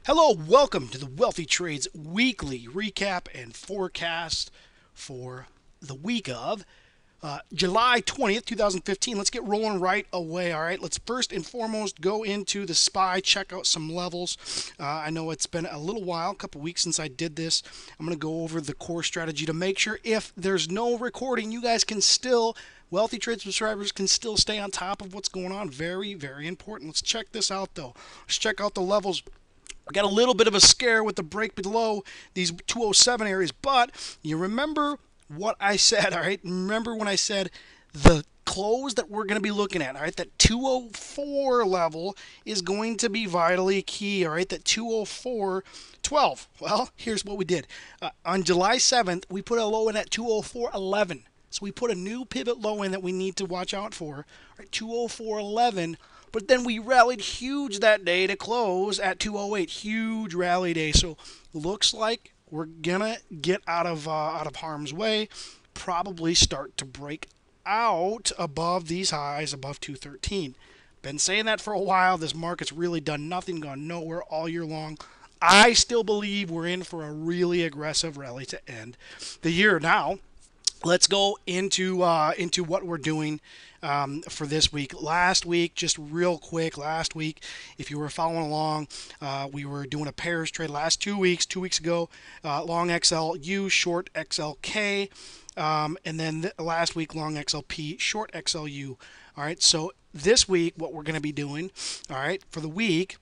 Hello, welcome to the Wealthy Trades weekly recap and forecast for the week of July 20th, 2015. Let's get rolling right away. All right, let's first and foremost go into the SPY, check out some levels. I know it's been a little while, a couple weeks since I did this. I'm going to go over the core strategy to make sure if there's no recording, you guys can still, Wealthy Trade subscribers can still stay on top of what's going on. Very, very important. Let's check this out though. Let's check out the levels. We got a little bit of a scare with the break below these 207 areas, but you remember what I said, all right? Remember when I said the close that we're going to be looking at, all right? That 204 level is going to be vitally key, all right? That 204.12. Well, here's what we did. On July 7th, we put a low in at 204.11. So we put a new pivot low in that we need to watch out for, all right? 204.11. But then we rallied huge that day to close at 208. Huge rally day. So looks like we're gonna get out of harm's way. Probably start to break out above these highs, above 213. Been saying that for a while. This market's really done nothing, gone nowhere all year long. I still believe we're in for a really aggressive rally to end the year. Now, let's go into what we're doing for this week. Last week, just real quick, last week, if you were following along, we were doing a pairs trade last 2 weeks. 2 weeks ago, long XLU, short XLK, and then last week, long XLP, short XLU. All right, so this week, what we're going to be doing, all right, for the week,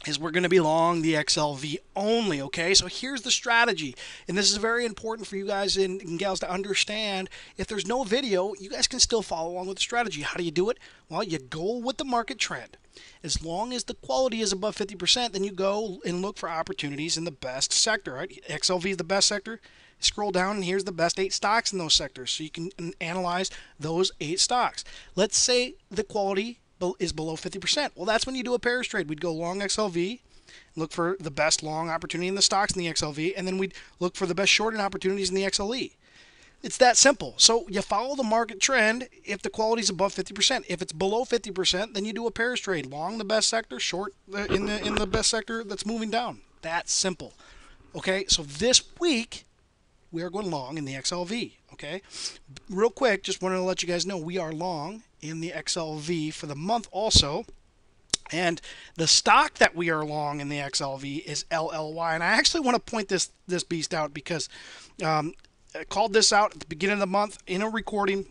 is we're going to be long the XLV only, okay? So here's the strategy, and this is very important for you guys and gals to understand. If there's no video, you guys can still follow along with the strategy. How do you do it? Well, you go with the market trend. As long as the quality is above 50%, then you go and look for opportunities in the best sector, right? XLV is the best sector. Scroll down, and here's the best 8 stocks in those sectors, so you can analyze those 8 stocks. Let's say the quality is below 50%. Well, that's when you do a pairs trade. We'd go long XLV, look for the best long opportunity in the stocks in the XLV, and then we'd look for the best shorting opportunities in the XLE. It's that simple. So you follow the market trend if the quality is above 50%. If it's below 50%, then you do a pairs trade. Long the best sector, short in the best sector that's moving down. That's simple. Okay, so this week we are going long in the XLV. Okay, real quick, just wanted to let you guys know we are long in the XLV for the month also. And the stock that we are long in the XLV is LLY. And I actually want to point this beast out because I called this out at the beginning of the month in a recording.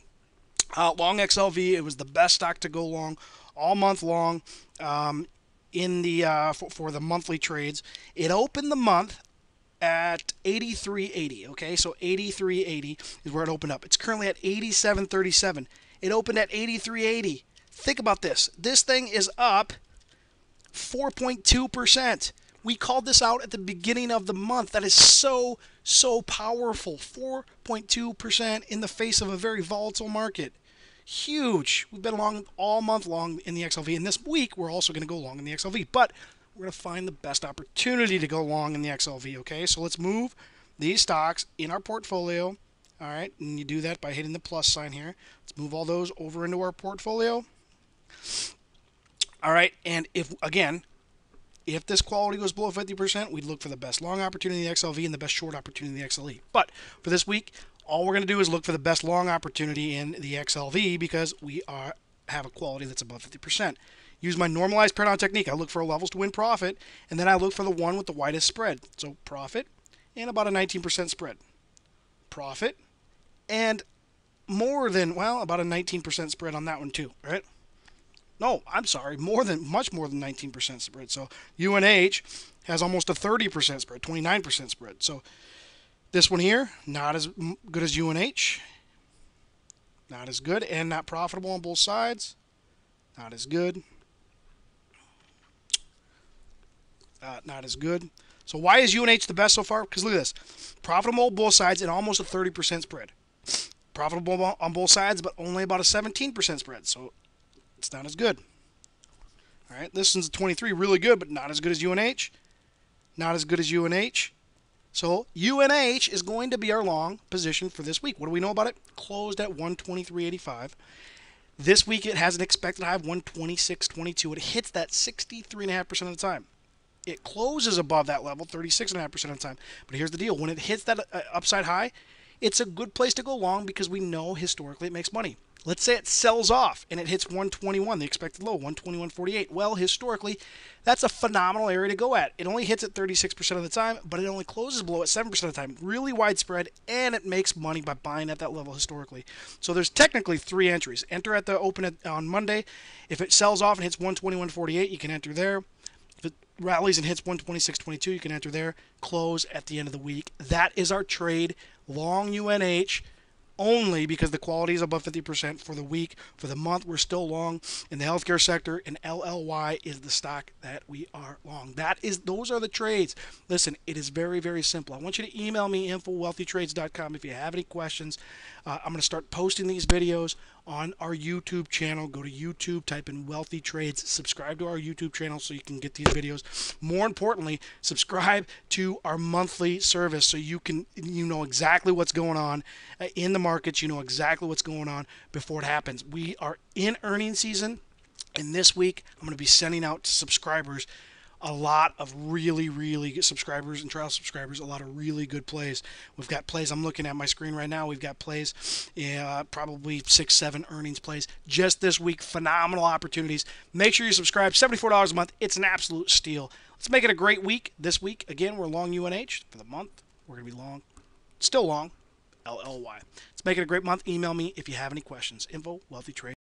Long XLV, it was the best stock to go long all month long in the for the monthly trades. It opened the month at 83.80. Okay, so 83.80 is where it opened up. It's currently at 87.37. It opened at 83.80. Think about this. This thing is up 4.2%. We called this out at the beginning of the month. That is so powerful. 4.2% in the face of a very volatile market. Huge. We've been long all month long in the XLV, and this week we're also going to go long in the XLV. But we're going to find the best opportunity to go long in the XLV, okay? So let's move these stocks in our portfolio, all right? And you do that by hitting the plus sign here. Let's move all those over into our portfolio. All right, and if this quality goes below 50%, we'd look for the best long opportunity in the XLV and the best short opportunity in the XLE. But for this week, all we're going to do is look for the best long opportunity in the XLV because we have a quality that's above 50%. Use my normalized pair down technique. I look for levels to win profit, and then I look for the one with the widest spread. So profit and about a 19% spread. Profit and more than, well, about a 19% spread on that one too, right? No, I'm sorry, much more than 19% spread. So UNH has almost a 30% spread, 29% spread. So this one here, not as good as UNH. Not as good and not profitable on both sides. Not as good. Not as good. So why is UNH the best so far? Because look at this. Profitable on both sides and almost a 30% spread. Profitable on both sides, but only about a 17% spread. So it's not as good. All right, this one's a 23, really good, but not as good as UNH. Not as good as UNH. So UNH is going to be our long position for this week. What do we know about it? Closed at 123.85. This week it has an expected high of 126.22. It hits that 63.5% of the time. it closes above that level 36.5% of the time. But here's the deal. When it hits that upside high, it's a good place to go long because we know historically it makes money. Let's say it sells off and it hits 121, the expected low, 121.48. Well, historically, that's a phenomenal area to go at. It only hits at 36% of the time, but it only closes below at 7% of the time. Really widespread, and it makes money by buying at that level historically. So there's technically 3 entries. Enter at the open on Monday. If it sells off and hits 121.48, you can enter there. If it rallies and hits 126.22, you can enter there. Close at the end of the week. That is our trade. Long UNH. Only because the quality is above 50% for the week. For the month, we're still long in the healthcare sector, and LLY is the stock that we are long. Those are the trades. Listen, it is very, very simple. I want you to email me, info@wealthytrades.com, if you have any questions. I'm going to start posting these videos on our YouTube channel. Go to YouTube, type in Wealthy Trades, subscribe to our YouTube channel so you can get these videos. More importantly, subscribe to our monthly service so you know exactly what's going on in the markets. You know exactly what's going on before it happens. We are in earnings season, and this week I'm going to be sending out to subscribers a lot of really good subscribers and trial subscribers, a lot of really good plays. We've got plays. I'm looking at my screen right now. We've got plays, probably 6-7 earnings plays just this week. Phenomenal opportunities. Make sure you subscribe. $74 a month. It's an absolute steal. Let's make it a great week. This week, again, we're long UNH. For the month, we're going to be long, still long, LLY. Let's make it a great month. Email me if you have any questions. Info, Wealthy Trades.